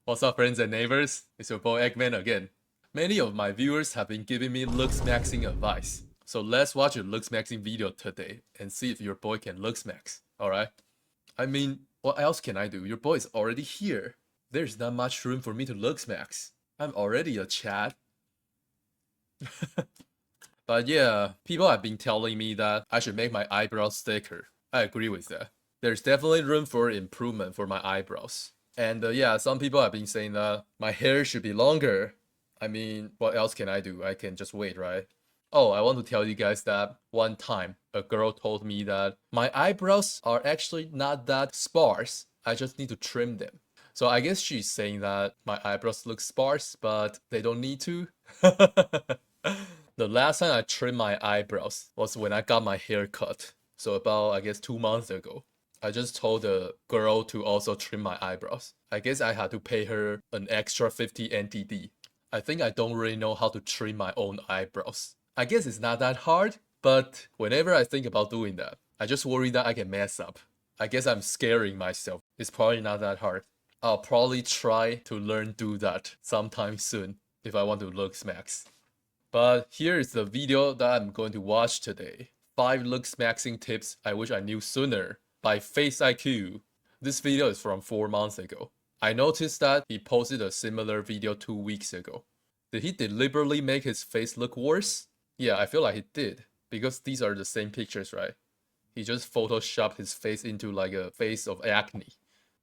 What's up, friends and neighbors? It's your boy Eggman again. Many of my viewers have been giving me looksmaxing advice. So let's watch a looksmaxing video today and see if your boy can looksmax, alright? I mean, what else can I do? Your boy is already here. There's not much room for me to looksmax. I'm already a Chad. But yeah, people have been telling me that I should make my eyebrows thicker. I agree with that. There's definitely room for improvement for my eyebrows. And yeah, some people have been saying that my hair should be longer. I mean, what else can I do? I can just wait, right? Oh, I want to tell you guys that one time a girl told me that my eyebrows are actually not that sparse. I just need to trim them. So I guess she's saying that my eyebrows look sparse, but they don't need to. The last time I trimmed my eyebrows was when I got my hair cut. So about, I guess, 2 months ago. I just told the girl to also trim my eyebrows. I guess I had to pay her an extra 50 NTD. I think I don't really know how to trim my own eyebrows. I guess it's not that hard, but whenever I think about doing that, I just worry that I can mess up. I guess I'm scaring myself. It's probably not that hard. I'll probably try to learn do that sometime soon if I want to looksmax. But here is the video that I'm going to watch today. 5 looksmaxing tips I wish I knew sooner by Faceiq. This video is from 4 months ago. I noticed that he posted a similar video 2 weeks ago. Did he deliberately make his face look worse? Yeah, I feel like he did, because these are the same pictures, right? He just photoshopped his face into like a face of acne.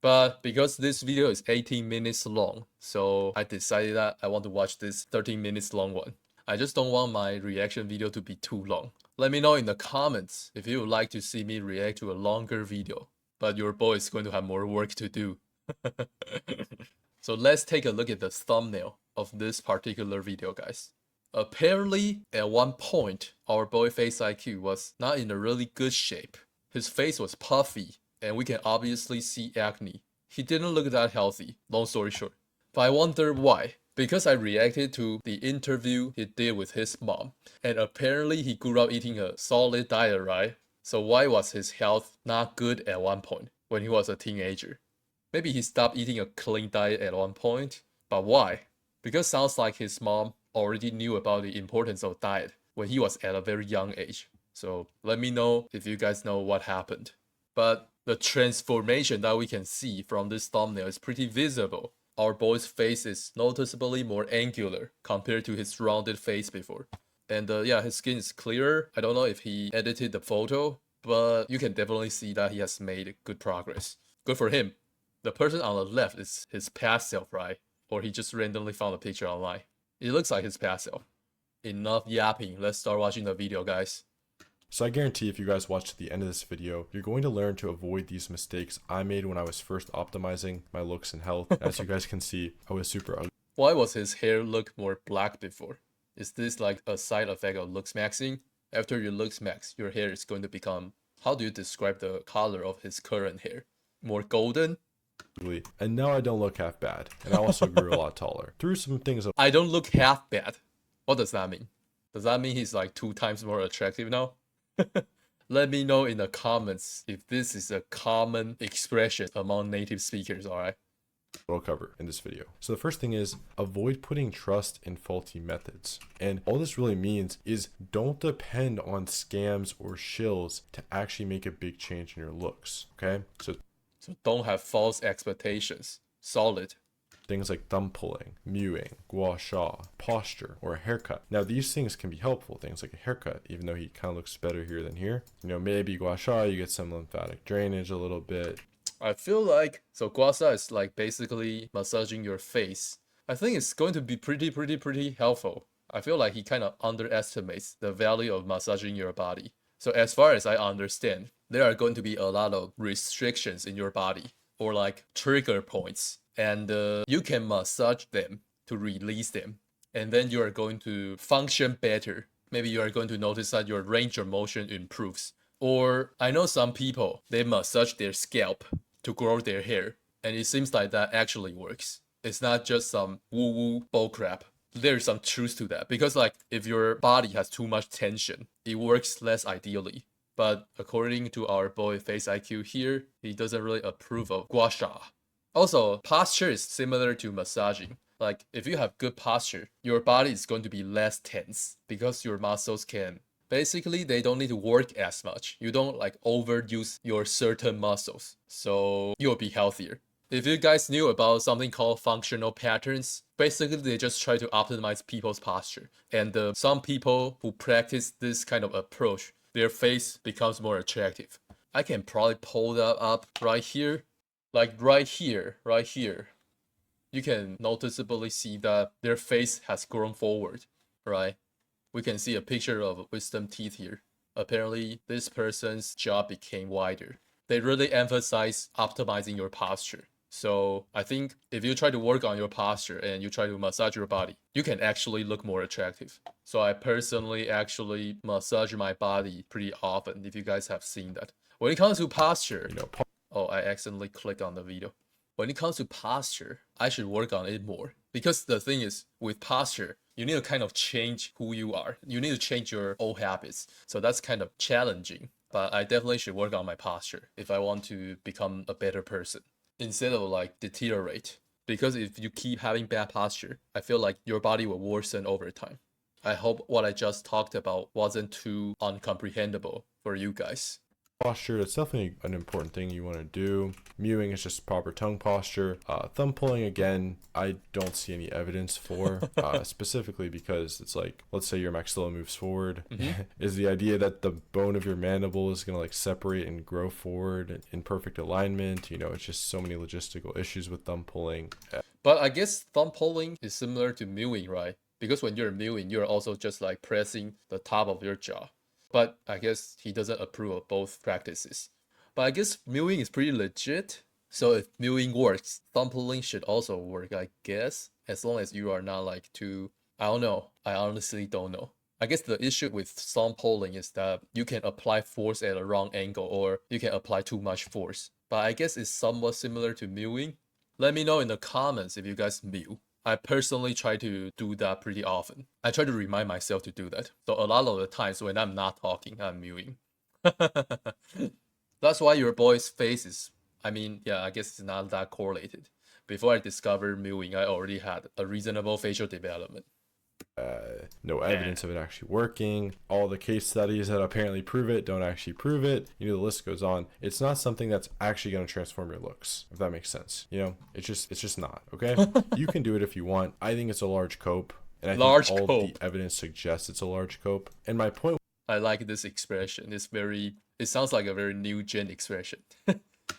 But because this video is 18 minutes long, so I decided that I want to watch this 13 minutes long one. I just don't want my reaction video to be too long. Let me know in the comments if you would like to see me react to a longer video. But your boy is going to have more work to do. So let's take a look at the thumbnail of this particular video, guys. Apparently, at one point, our boy Faceiq was not in a really good shape. His face was puffy, and we can obviously see acne. He didn't look that healthy, long story short. But I wonder why. Because I reacted to the interview he did with his mom, and apparently he grew up eating a solid diet, right? So why was his health not good at one point when he was a teenager? Maybe he stopped eating a clean diet at one point, but why? Because sounds like his mom already knew about the importance of diet when he was at a very young age. So let me know if you guys know what happened. But the transformation that we can see from this thumbnail is pretty visible. Our boy's face is noticeably more angular compared to his rounded face before. And yeah, his skin is clearer. I don't know if he edited the photo, but you can definitely see that he has made good progress. Good for him. The person on the left is his past self, right? Or he just randomly found a picture online. It looks like his past self. Enough yapping, let's start watching the video, guys. So I guarantee if you guys watch to the end of this video, you're going to learn to avoid these mistakes I made when I was first optimizing my looks and health. As you guys can see, I was super ugly. Why was his hair look more black before? Is this like a side effect of looksmaxing? After you looksmax, your hair is going to become, how do you describe the color of his current hair? More golden? And now I don't look half bad. And I also grew a lot taller. Through some things I don't look half bad. What does that mean? Does that mean he's like 2 times more attractive now? Let me know in the comments if this is a common expression among native speakers, alright? I'll cover in this video. So the first thing is avoid putting trust in faulty methods. And all this really means is don't depend on scams or shills to actually make a big change in your looks, okay? So don't have false expectations. Solid. Things like thumb pulling, mewing, gua sha, posture, or a haircut. Now these things can be helpful, things like a haircut, even though he kind of looks better here than here. You know, maybe gua sha, you get some lymphatic drainage a little bit. I feel like, so gua sha is like basically massaging your face. I think it's going to be pretty helpful. I feel like he kind of underestimates the value of massaging your body. So as far as I understand, there are going to be a lot of restrictions in your body, or like trigger points. And you can massage them to release them. And then you are going to function better. Maybe you are going to notice that your range of motion improves. Or I know some people, they massage their scalp to grow their hair. And it seems like that actually works. It's not just some woo-woo bullcrap. There's some truth to that. Because like if your body has too much tension, it works less ideally. But according to our boy Faceiq here, he doesn't really approve of gua sha. Also, posture is similar to massaging. Like, if you have good posture, your body is going to be less tense because your muscles can basically they don't need to work as much. You don't like overuse your certain muscles. So you'll be healthier. If you guys knew about something called functional patterns, basically they just try to optimize people's posture. And some people who practice this kind of approach, their face becomes more attractive. I can probably pull that up right here. Like right here, right here. You can noticeably see that their face has grown forward, right? We can see a picture of wisdom teeth here. Apparently, this person's jaw became wider. They really emphasize optimizing your posture. So I think if you try to work on your posture and you try to massage your body, you can actually look more attractive. So I personally actually massage my body pretty often, if you guys have seen that. When it comes to posture, oh, I accidentally clicked on the video. When it comes to posture, I should work on it more. Because the thing is, with posture, you need to kind of change who you are. You need to change your old habits. So that's kind of challenging. But I definitely should work on my posture if I want to become a better person instead of like deteriorate. Because if you keep having bad posture, I feel like your body will worsen over time. I hope what I just talked about wasn't too uncomprehendable for you guys. Posture, that's definitely an important thing you want to do. Mewing is just proper tongue posture. Thumb pulling, again, I don't see any evidence for, specifically because it's like, let's say your maxilla moves forward. Is the idea that the bone of your mandible is going to like separate and grow forward in perfect alignment? You know, it's just so many logistical issues with thumb pulling. But I guess thumb pulling is similar to mewing, right? Because when you're mewing, you're also just like pressing the top of your jaw. But I guess he doesn't approve of both practices. But I guess mewing is pretty legit. So if mewing works, thumb pulling should also work, I guess. As long as you are not like too... I don't know. I honestly don't know. I guess the issue with thumb pulling is that you can apply force at a wrong angle or you can apply too much force. But I guess it's somewhat similar to mewing. Let me know in the comments if you guys mew. I personally try to do that pretty often. I try to remind myself to do that. So a lot of the times when I'm not talking, I'm mewing. That's why your boy's face is, I mean, yeah, I guess it's not that correlated. Before I discovered mewing, I already had a reasonable facial development. No evidence of it actually working. All the case studies that apparently prove it don't actually prove it. You know, the list goes on. It's not something that's actually going to transform your looks, if that makes sense. You know, it's just not. Okay, you can do it if you want. I think it's a large cope, and I think all the evidence suggests it's a large cope. And my point, I like this expression. It sounds like a very new gen expression.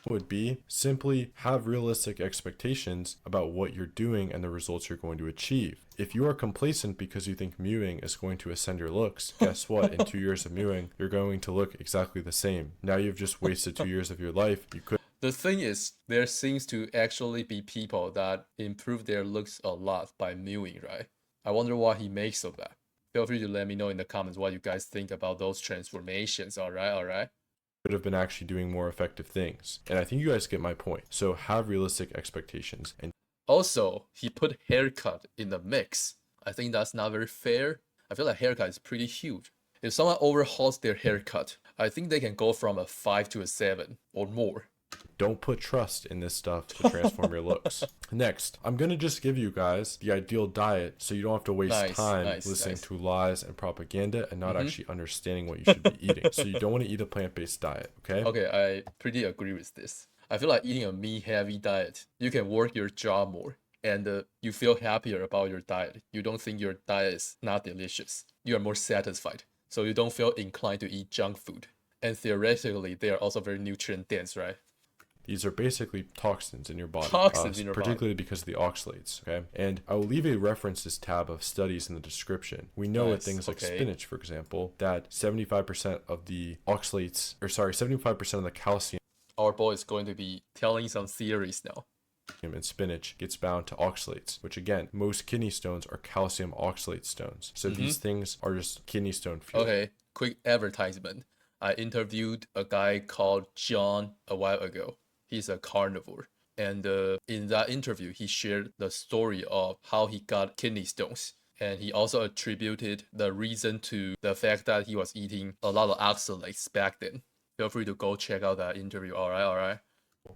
would be simply have realistic expectations about what you're doing and the results you're going to achieve. If you are complacent because you think mewing is going to ascend your looks, guess what? In 2 years of mewing, you're going to look exactly the same. Now you've just wasted 2 years of your life. You could. The thing is, there seems to actually be people that improve their looks a lot by mewing, right? I wonder what he makes of that. Feel free to let me know in the comments what you guys think about those transformations, alright? Could have been actually doing more effective things. And I think you guys get my point. So have realistic expectations. And also, he put haircut in the mix. I think that's not very fair. I feel like haircut is pretty huge. If someone overhauls their haircut, I think they can go from a 5 to a 7 or more. Don't put trust in this stuff to transform your looks. Next, I'm going to just give you guys the ideal diet so you don't have to waste time listening to lies and propaganda and not actually understanding what you should be eating. So you don't want to eat a plant-based diet, okay? Okay, I pretty agree with this. I feel like eating a meat-heavy diet, you can work your jaw more and you feel happier about your diet. You don't think your diet is not delicious. You are more satisfied. So you don't feel inclined to eat junk food. And theoretically, they are also very nutrient-dense, right? These are basically toxins in your body, particularly because of the oxalates, okay? And I will leave a references tab of studies in the description. We know with things like spinach, for example, that 75% of the oxalates, 75% of the calcium. Our boy is going to be telling some theories now. In spinach gets bound to oxalates, which again, most kidney stones are calcium oxalate stones. So these things are just kidney stone fuel. Okay, quick advertisement. I interviewed a guy called John a while ago. He's a carnivore. And in that interview, he shared the story of how he got kidney stones. And he also attributed the reason to the fact that he was eating a lot of oxalates back then. Feel free to go check out that interview, alright?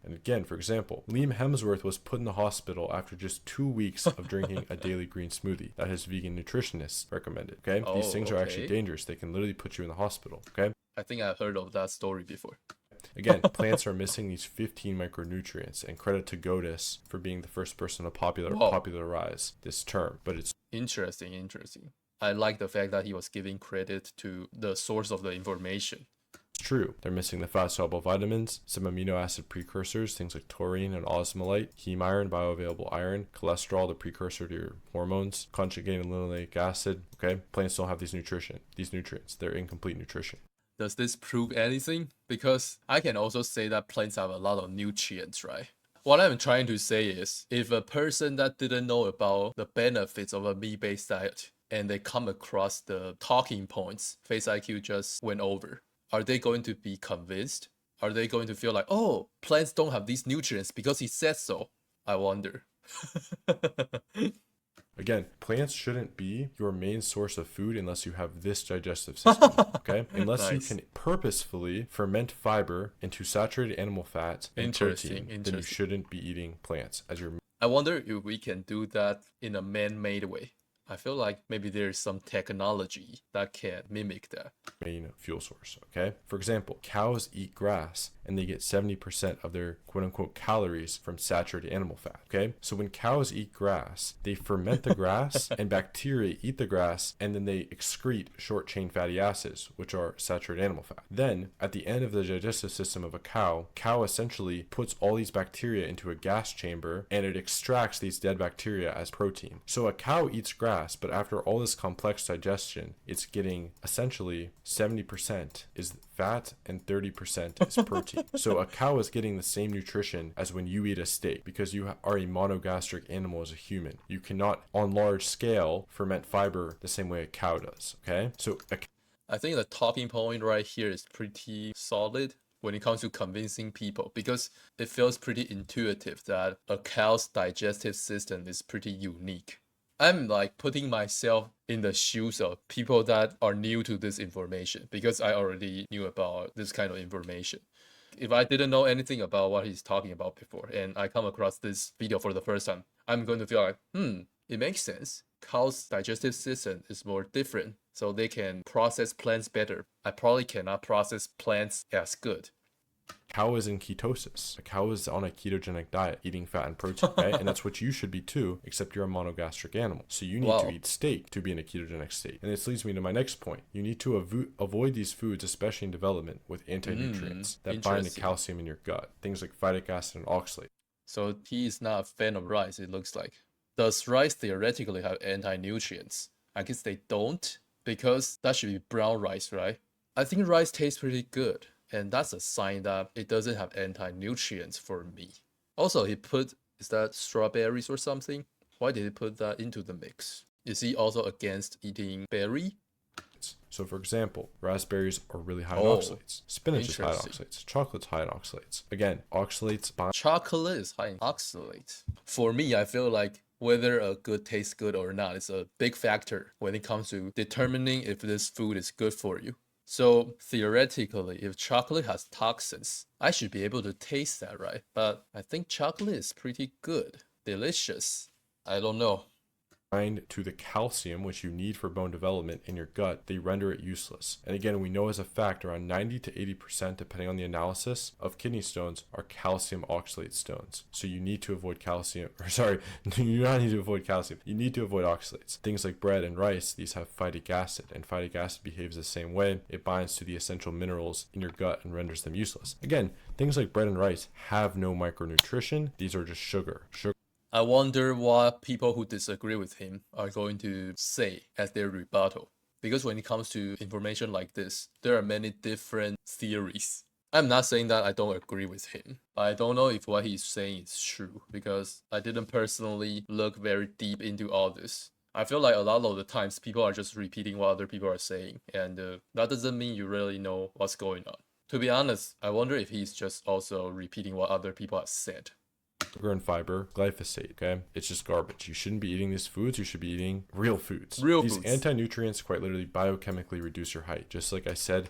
And again, for example, Liam Hemsworth was put in the hospital after just 2 weeks of drinking a daily green smoothie that his vegan nutritionist recommended. Okay, these things are actually dangerous. They can literally put you in the hospital. Okay, I think I've heard of that story before. Again, plants are missing these 15 micronutrients, and credit to Thoguhts for being the first person to popularize this term. But it's interesting. I like the fact that he was giving credit to the source of the information. True. They're missing the fat-soluble vitamins, some amino acid precursors, things like taurine and osmolite, heme iron, bioavailable iron, cholesterol, the precursor to your hormones, conjugated linoleic acid. Okay, plants don't have these nutrients. They're incomplete nutrition. Does this prove anything? Because I can also say that plants have a lot of nutrients, right? What I'm trying to say is, if a person that didn't know about the benefits of a meat-based diet and they come across the talking points Faceiq just went over, are they going to be convinced? Are they going to feel like, oh, plants don't have these nutrients because he said so? I wonder. Again, plants shouldn't be your main source of food unless you have this digestive system, okay? Unless you can purposefully ferment fiber into saturated animal fats and protein, then you shouldn't be eating plants as your... I wonder if we can do that in a man-made way. I feel like maybe there's some technology that can mimic that. Main fuel source, okay? For example, cows eat grass and they get 70% of their quote-unquote calories from saturated animal fat, okay? So when cows eat grass, they ferment the grass and bacteria eat the grass and then they excrete short-chain fatty acids, which are saturated animal fat. Then, at the end of the digestive system of a cow essentially puts all these bacteria into a gas chamber and it extracts these dead bacteria as protein. So a cow eats grass, but after all this complex digestion, it's getting essentially 70% is fat and 30% is protein. So a cow is getting the same nutrition as when you eat a steak because you are a monogastric animal as a human. You cannot, on large scale, ferment fiber the same way a cow does, okay? So I think the talking point right here is pretty solid when it comes to convincing people, because it feels pretty intuitive that a cow's digestive system is pretty unique. I'm like putting myself in the shoes of people that are new to this information because I already knew about this kind of information. If I didn't know anything about what he's talking about before and I come across this video for the first time, I'm going to feel like, it makes sense. Cow's digestive system is more different, so they can process plants better. I probably cannot process plants as good. Cow is in ketosis. A cow is on a ketogenic diet, eating fat and protein, right? And that's what you should be too, except you're a monogastric animal. So you need to eat steak to be in a ketogenic state. And this leads me to my next point. You need to avoid these foods, especially in development, with anti-nutrients that bind to calcium in your gut. Things like phytic acid and oxalate. So he is not a fan of rice, it looks like. Does rice theoretically have anti-nutrients? I guess they don't, because that should be brown rice, right? I think rice tastes pretty good. And that's a sign that it doesn't have anti-nutrients for me. Also, he put, is that strawberries or something? Why did he put that into the mix? Is he also against eating berry? So for example, raspberries are really high in oxalates. Spinach is high in oxalates. Chocolate's high in oxalates. Again, oxalates... Chocolate is high in oxalates. For me, I feel like whether a good tastes good or not is a big factor when it comes to determining if this food is good for you. So theoretically, if chocolate has toxins, I should be able to taste that, right? But I think chocolate is pretty good, delicious. I don't know. To the calcium which you need for bone development in your gut, they render it useless. And again, we know as a fact around 90 to 80%, depending on the analysis, of kidney stones are calcium oxalate stones. So you need to avoid calcium, you do not need to avoid calcium. You need to avoid oxalates. Things like bread and rice, these have phytic acid, and phytic acid behaves the same way. It binds to the essential minerals in your gut and renders them useless. Again, things like bread and rice have no micronutrition. These are just sugar. I wonder what people who disagree with him are going to say as their rebuttal. Because when it comes to information like this, there are many different theories. I'm not saying that I don't agree with him, but I don't know if what he's saying is true because I didn't personally look very deep into all this. I feel like a lot of the times people are just repeating what other people are saying, and that doesn't mean you really know what's going on. To be honest, I wonder if he's just also repeating what other people have said. Sugar and fiber, glyphosate, okay? It's just garbage. You shouldn't be eating these foods. You should be eating real foods. These anti-nutrients quite literally biochemically reduce your height. Just like I said,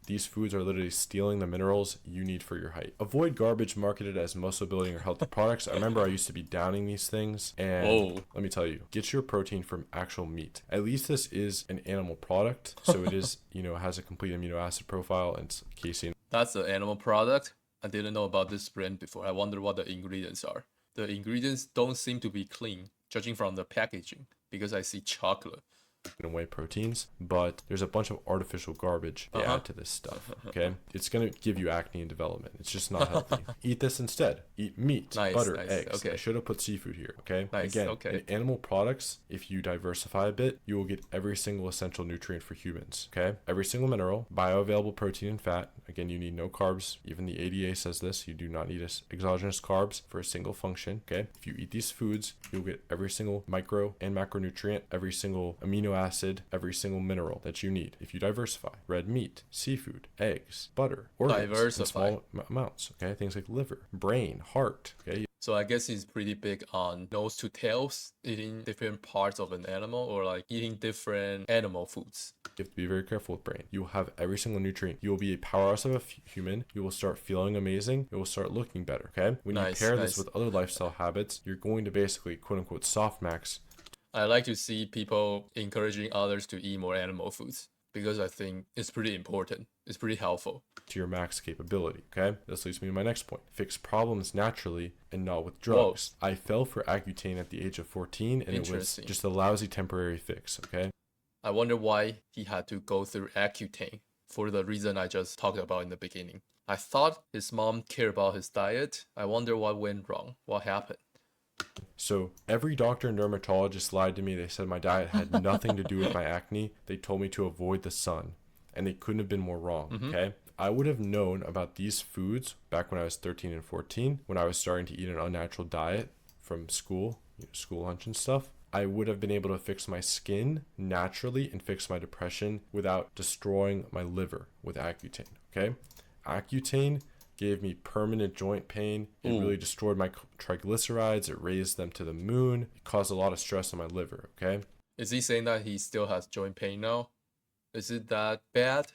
These foods are literally stealing the minerals you need for your height. Avoid garbage marketed as muscle building or healthy products. I remember I used to be downing these things, and let me tell you, get your protein from actual meat. At least this is an animal product, so it is, has a complete amino acid profile and it's casein. That's an animal product? I didn't know about this brand before. I wonder what the ingredients are. The ingredients don't seem to be clean, judging from the packaging, because I see chocolate. Whey proteins, but there's a bunch of artificial garbage they add to this stuff. Okay, it's gonna give you acne and development. It's just not healthy. Eat this instead. Eat meat, butter, eggs. Okay. I should have put seafood here. Okay. Nice. Again, Okay. in animal products, if you diversify a bit, you will get every single essential nutrient for humans. Okay, every single mineral, bioavailable protein and fat. Again, you need no carbs. Even the ADA says this. You do not need exogenous carbs for a single function. Okay, if you eat these foods, you'll get every single micro and macronutrient, every single amino acid, every single mineral that you need. If you diversify, red meat, seafood, eggs, butter, organs in small amounts. Okay, things like liver, brain, heart. Okay. So I guess he's pretty big on nose to tails, eating different parts of an animal, or like eating different animal foods. You have to be very careful with brain. You will have every single nutrient. You will be a powerhouse of a human. You will start feeling amazing. You will start looking better. Okay. When you pair this with other lifestyle habits, you're going to basically quote unquote softmax. I like to see people encouraging others to eat more animal foods because I think it's pretty important. It's pretty helpful. To your max capability. Okay. This leads me to my next point. Fix problems naturally and not with drugs. Whoa. I fell for Accutane at the age of 14 and it was just a lousy temporary fix. Okay. I wonder why he had to go through Accutane for the reason I just talked about in the beginning. I thought his mom cared about his diet. I wonder what went wrong. What happened? So every doctor and dermatologist lied to me. They said my diet had nothing to do with my acne. They told me to avoid the sun, and they couldn't have been more wrong. Okay. I would have known about these foods back when I was 13 and 14, when I was starting to eat an unnatural diet from school, school lunch and stuff. I would have been able to fix my skin naturally and fix my depression without destroying my liver with Accutane. Okay. Accutane gave me permanent joint pain. It really destroyed my triglycerides. It raised them to the moon. It caused a lot of stress on my liver. Okay. Is he saying that he still has joint pain now? Is it that bad?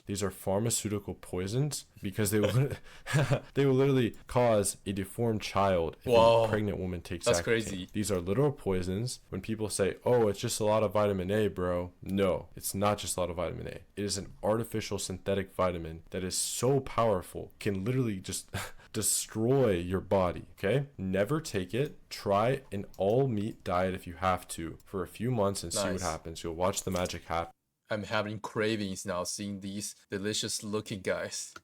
These are pharmaceutical poisons because they will they will literally cause a deformed child if a pregnant woman takes Accutane. That's crazy. These are literal poisons. When people say, oh, it's just a lot of vitamin A, bro. No, it's not just a lot of vitamin A. It is an artificial synthetic vitamin that is so powerful, can literally just destroy your body. Okay. Never take it. Try an all meat diet if you have to for a few months and see what happens. You'll watch the magic happen. I'm having cravings now seeing these delicious looking guys.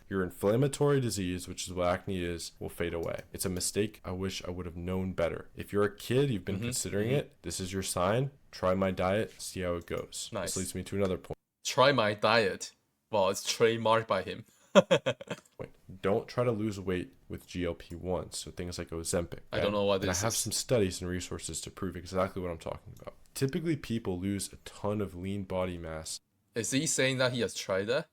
Your inflammatory disease, which is what acne is, will fade away. It's a mistake. I wish I would have known better. If you're a kid, you've been considering it, this is your sign. Try my diet, see how it goes. This leads me to another point. Try my diet. Well, it's trademarked by him. Don't try to lose weight with GLP-1s, so things like Ozempic. I don't know what this is. I have some studies and resources to prove exactly what I'm talking about. Typically, people lose a ton of lean body mass. Is he saying that he has tried that?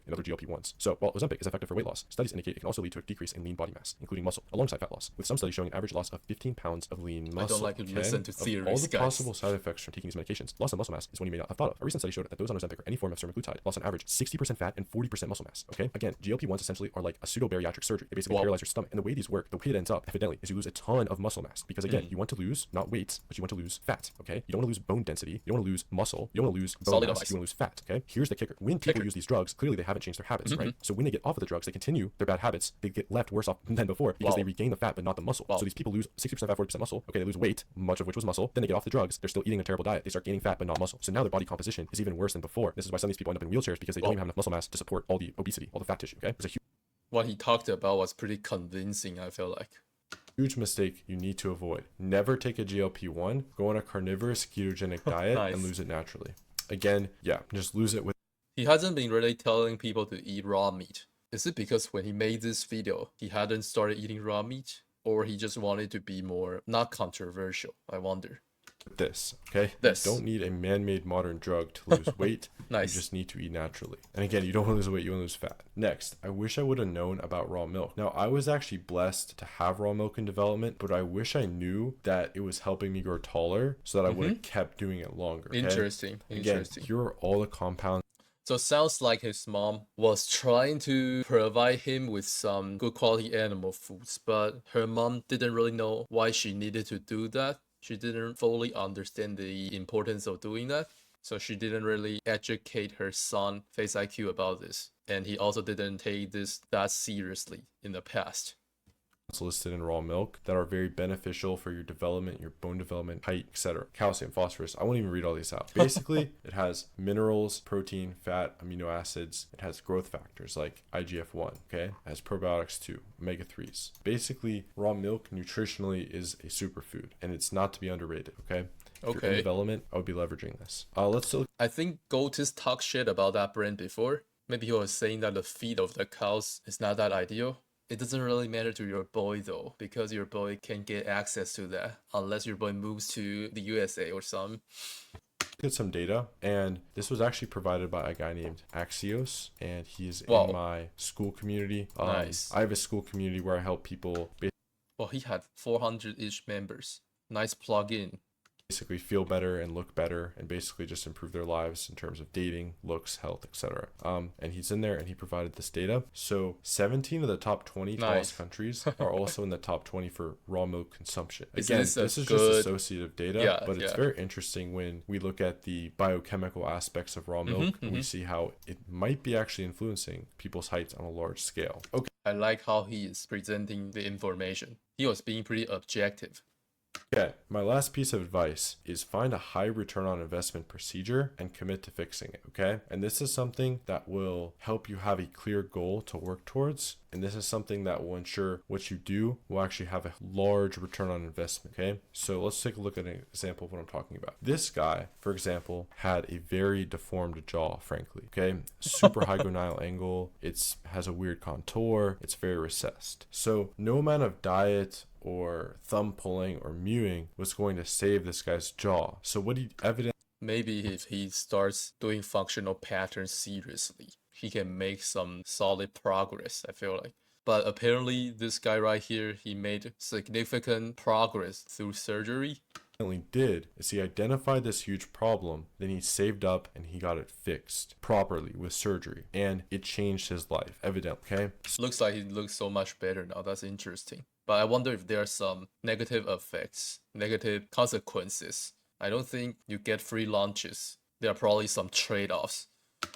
And other GLP-1s. So, while Ozempic is effective for weight loss, studies indicate it can also lead to a decrease in lean body mass, including muscle, alongside fat loss, with some studies showing an average loss of 15 pounds of lean muscle. I don't like to listen to theories, all the possible side effects from taking these medications, loss of muscle mass is one you may not have thought of. A recent study showed that those on Ozempic or any form of semaglutide lost on average 60% fat and 40% muscle mass. Okay? Again, GLP-1s essentially are like a pseudo-bariatric surgery. They basically paralyze your stomach. And the way these work, the way it ends up, evidently, is you lose a ton of muscle mass. Because again, you want to lose, not weight, but you want to lose fat. Okay? You don't want to lose bone density. You don't want to lose muscle. You don't want to lose bone mass. You want to lose fat. Okay? Here's the kicker. When people use these drugs, clearly they haven't changed their habits. Right? So when they get off of the drugs, they continue their bad habits. They get left worse off than before because they regain the fat but not the muscle. So these people lose 60% fat, 40% muscle. Okay, they lose weight, much of which was muscle. Then they get off the drugs. They're still eating a terrible diet. They start gaining fat but not muscle. So now their body composition is even worse than before. This is why some of these people end up in wheelchairs because they don't even have enough muscle mass to support all the obesity, all the fat tissue. Okay, it's a huge. What he talked about was pretty convincing, I feel like. Huge mistake you need to avoid. Never take a GLP-1, go on a carnivorous ketogenic diet and lose it naturally. Again, just lose it with. He hasn't been really telling people to eat raw meat. Is it because when he made this video, he hadn't started eating raw meat? Or he just wanted to be more not controversial? I wonder. This, okay? This. You don't need a man-made modern drug to lose weight. You just need to eat naturally. And again, you don't want to lose weight, you want to lose fat. Next, I wish I would have known about raw milk. Now, I was actually blessed to have raw milk in development, but I wish I knew that it was helping me grow taller so that I would have kept doing it longer. Okay? Interesting. Again, here are all the compounds. So sounds like his mom was trying to provide him with some good quality animal foods, but her mom didn't really know why she needed to do that. She didn't fully understand the importance of doing that. So she didn't really educate her son, Faceiq, about this. And he also didn't take this that seriously in the past. Listed in raw milk that are very beneficial for your development, your bone development, height, etc. Calcium, phosphorus. I won't even read all these out. Basically, it has minerals, protein, fat, amino acids. It has growth factors like IGF-1, okay? It has probiotics too, omega-3s. Basically, raw milk nutritionally is a superfood, and it's not to be underrated, okay? If you're in development, I would be leveraging this. Let's still. I think Goatis talked shit about that brand before. Maybe he was saying that the feed of the cows is not that ideal. It doesn't really matter to your boy though, because your boy can get access to that unless your boy moves to the USA or something. Get some data, and this was actually provided by a guy named Axios, and he's Wow. in my school community. Nice. I have a school community where I help people Well, he had 400-ish members. Nice plugin. basically feel better and look better and basically just improve their lives in terms of dating, looks, health, etc. And he's in there and he provided this data. So 17 of the top 20 tallest countries are also in the top 20 for raw milk consumption. Again, this is just associative data, but it's very interesting when we look at the biochemical aspects of raw milk and we see how it might be actually influencing people's heights on a large scale. Okay. I like how he is presenting the information. He was being pretty objective. Okay, my last piece of advice is find a high return on investment procedure and commit to fixing it, okay? And this is something that will help you have a clear goal to work towards. And this is something that will ensure what you do will actually have a large return on investment, okay? So let's take a look at an example of what I'm talking about. This guy, for example, had a very deformed jaw, frankly, okay? Super hygonal angle. It has a weird contour. It's very recessed. So no amount of diet or thumb pulling or mewing was going to save this guy's jaw. So what he evidently, maybe if he starts doing functional patterns seriously, he can make some solid progress, I feel like. But apparently this guy right here, he made significant progress through surgery. Did is he identified this huge problem, then he saved up and he got it fixed properly with surgery, and it changed his life, evidently, okay? Looks like he looks so much better now. That's interesting. But I wonder if there are some negative effects, negative consequences. I don't think you get free lunches. There are probably some trade-offs.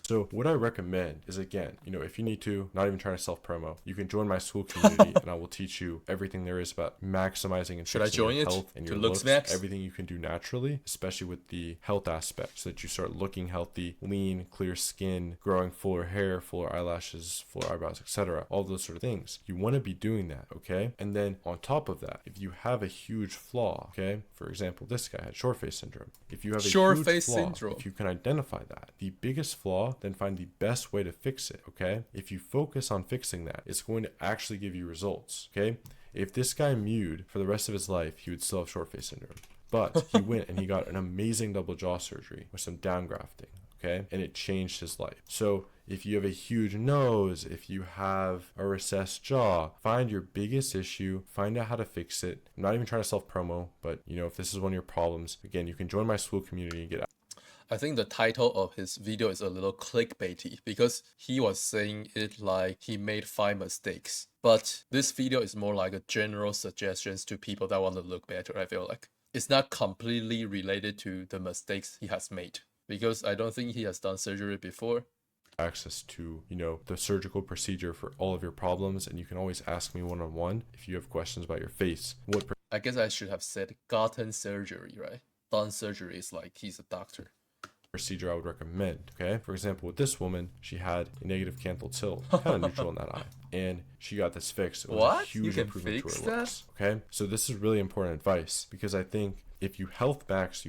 So what I recommend is, again, if you need to, not even trying to self-promo, you can join my school community and I will teach you everything there is about maximizing and fixing your health and your looks, everything you can do naturally, especially with the health aspect, so that you start looking healthy, lean, clear skin, growing fuller hair, fuller eyelashes, fuller eyebrows, etc. All those sort of things. You want to be doing that, okay? And then on top of that, if you have a huge flaw, okay? For example, this guy had short face syndrome. If you have a huge flaw, if you can identify that, the biggest flaw, then find the best way to fix it, okay? If you focus on fixing that, it's going to actually give you results, okay? If this guy mewed for the rest of his life, he would still have short face syndrome. But he went and he got an amazing double jaw surgery with some downgrafting, okay? And it changed his life. So if you have a huge nose, if you have a recessed jaw, find your biggest issue, find out how to fix it. I'm not even trying to self-promo, but if this is one of your problems, again, you can join my school community and get out. I think the title of his video is a little clickbaity because he was saying it like he made 5 mistakes. But this video is more like a general suggestions to people that want to look better, I feel like. It's not completely related to the mistakes he has made because I don't think he has done surgery before. Access to, the surgical procedure for all of your problems, and you can always ask me one-on-one if you have questions about your face. I guess I should have said gotten surgery, right? Done surgery is like he's a doctor. Procedure I would recommend, okay? For example, with this woman, she had a negative canthal tilt, kind of neutral in that eye, and she got this fixed. It was a huge improvement to her looks, okay? So this is really important advice because I think if you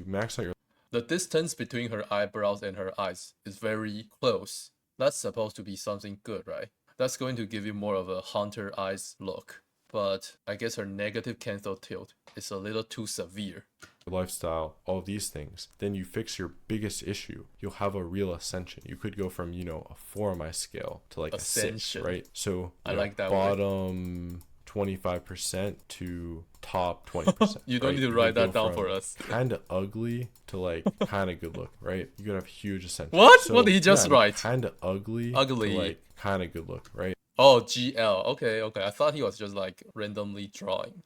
max out your... The distance between her eyebrows and her eyes is very close. That's supposed to be something good, right? That's going to give you more of a hunter eyes look. But I guess her negative canthal tilt is a little too severe. Lifestyle, all these things, then you fix your biggest issue, you'll have a real ascension. You could go from a 4 on my scale to like ascension. A 6, right? So I like that bottom 25% to top 20%. You don't right? need to You write could that go down for from us. kind of ugly to like kind of good look, right? You could have huge ascension. What? So, What did he just write? Kind of ugly, Ugly. to like kind of good look, right? Oh, GL. Okay, okay. I thought he was just like randomly drawing.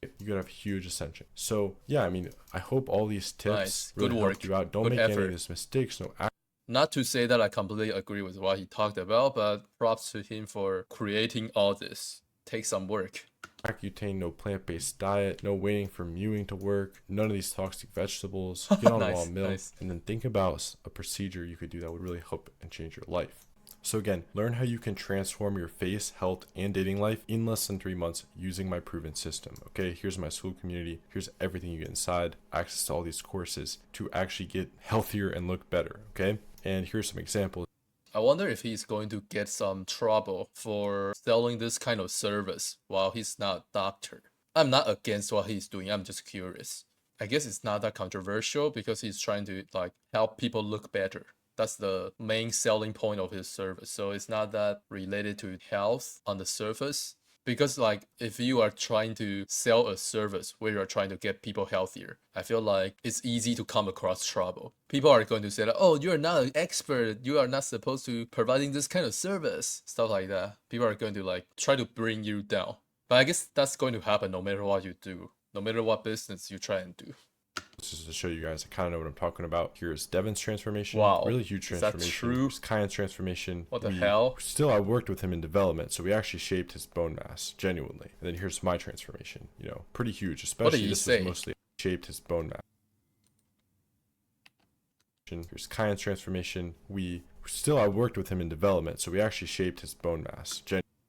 You could have huge ascension. So yeah, I mean, I hope all these tips Nice. really Good helped work. you out. Don't Good make any effort. of these mistakes. No Not to say that I completely agree with what he talked about, but props to him for creating all this. Takes some work. Accutane, no plant-based diet, no waiting for mewing to work, none of these toxic vegetables, get on raw Nice, milk, nice. and then think about a procedure you could do that would really help and change your life. So again, learn how you can transform your face, health, and dating life in less than 3 months using my proven system. Okay, here's my school community. Here's everything you get inside, access to all these courses to actually get healthier and look better. Okay, and here's some examples. I wonder if he's going to get some trouble for selling this kind of service while he's not a doctor. I'm not against what he's doing, I'm just curious. I guess it's not that controversial because he's trying to like help people look better. That's the main selling point of his service. So it's not that related to health on the surface. Because like if you are trying to sell a service where you're trying to get people healthier, I feel like it's easy to come across trouble. People are going to say that, oh, you're not an expert, you are not supposed to providing this kind of service, stuff like that. People are going to like try to bring you down. But I guess that's going to happen no matter what you do, no matter what business you try and do. Just to show you guys, I kind of know what I'm talking about. Here's Devin's transformation. Wow. Really huge transformation. Is that true? Here's Kyan's transformation. What the hell? Still, I worked with him in development, so we actually shaped his bone mass, genuinely. And then here's my transformation. You know, pretty huge, especially this was mostly shaped his bone mass. Here's Kyan's transformation. I worked with him in development, so we actually shaped his bone mass.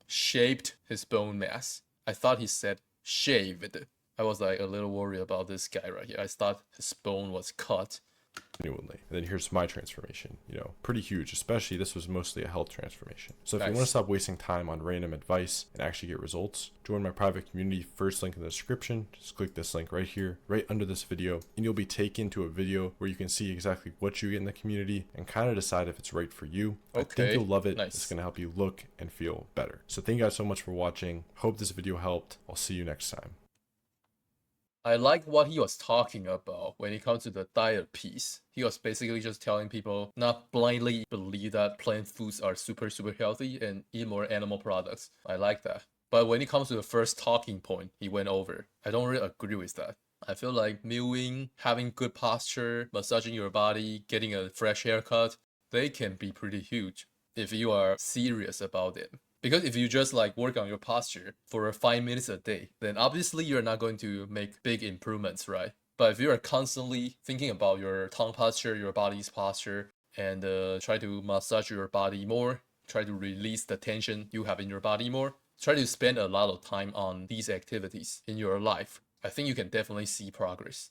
Shaped his bone mass. I thought he said shaved. I was like a little worried about this guy right here. I thought his bone was cut. Genuinely. And then here's my transformation. You know, pretty huge, especially this was mostly a health transformation. So if you want to stop wasting time on random advice and actually get results, join my private community. First link in the description. Just click this link right here, right under this video, and you'll be taken to a video where you can see exactly what you get in the community and kind of decide if it's right for you. Okay. I think you'll love it. Nice. It's going to help you look and feel better. So thank you guys so much for watching. Hope this video helped. I'll see you next time. I like what he was talking about when it comes to the diet piece. He was basically just telling people not blindly believe that plant foods are super healthy and eat more animal products. I like that. But when it comes to the first talking point he went over, I don't really agree with that. I feel like mewing, having good posture, massaging your body, getting a fresh haircut, they can be pretty huge if you are serious about it. Because if you just like work on your posture for 5 minutes a day, then obviously you're not going to make big improvements, right? But if you are constantly thinking about your tongue posture, your body's posture, and try to massage your body more, try to release the tension you have in your body more, try to spend a lot of time on these activities in your life, I think you can definitely see progress.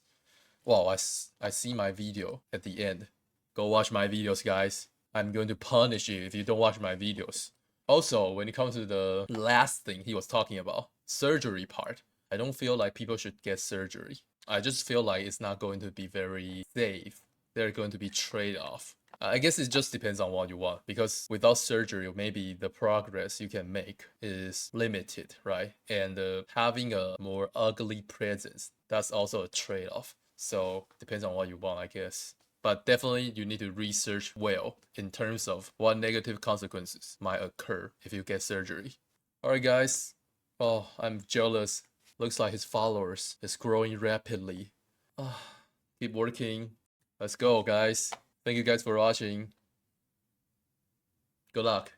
Wow, I see my video at the end. Go watch my videos, guys. I'm going to punish you if you don't watch my videos. Also, when it comes to the last thing he was talking about, surgery part, I don't feel like people should get surgery. I just feel like it's not going to be very safe. There are going to be trade-off. I guess it just depends on what you want, because without surgery, maybe the progress you can make is limited, right? And having a more ugly presence, that's also a trade-off. So depends on what you want, I guess. But definitely you need to research well in terms of what negative consequences might occur if you get surgery. Alright guys, oh, I'm jealous. Looks like his followers is growing rapidly. Keep working. Let's go guys. Thank you guys for watching. Good luck.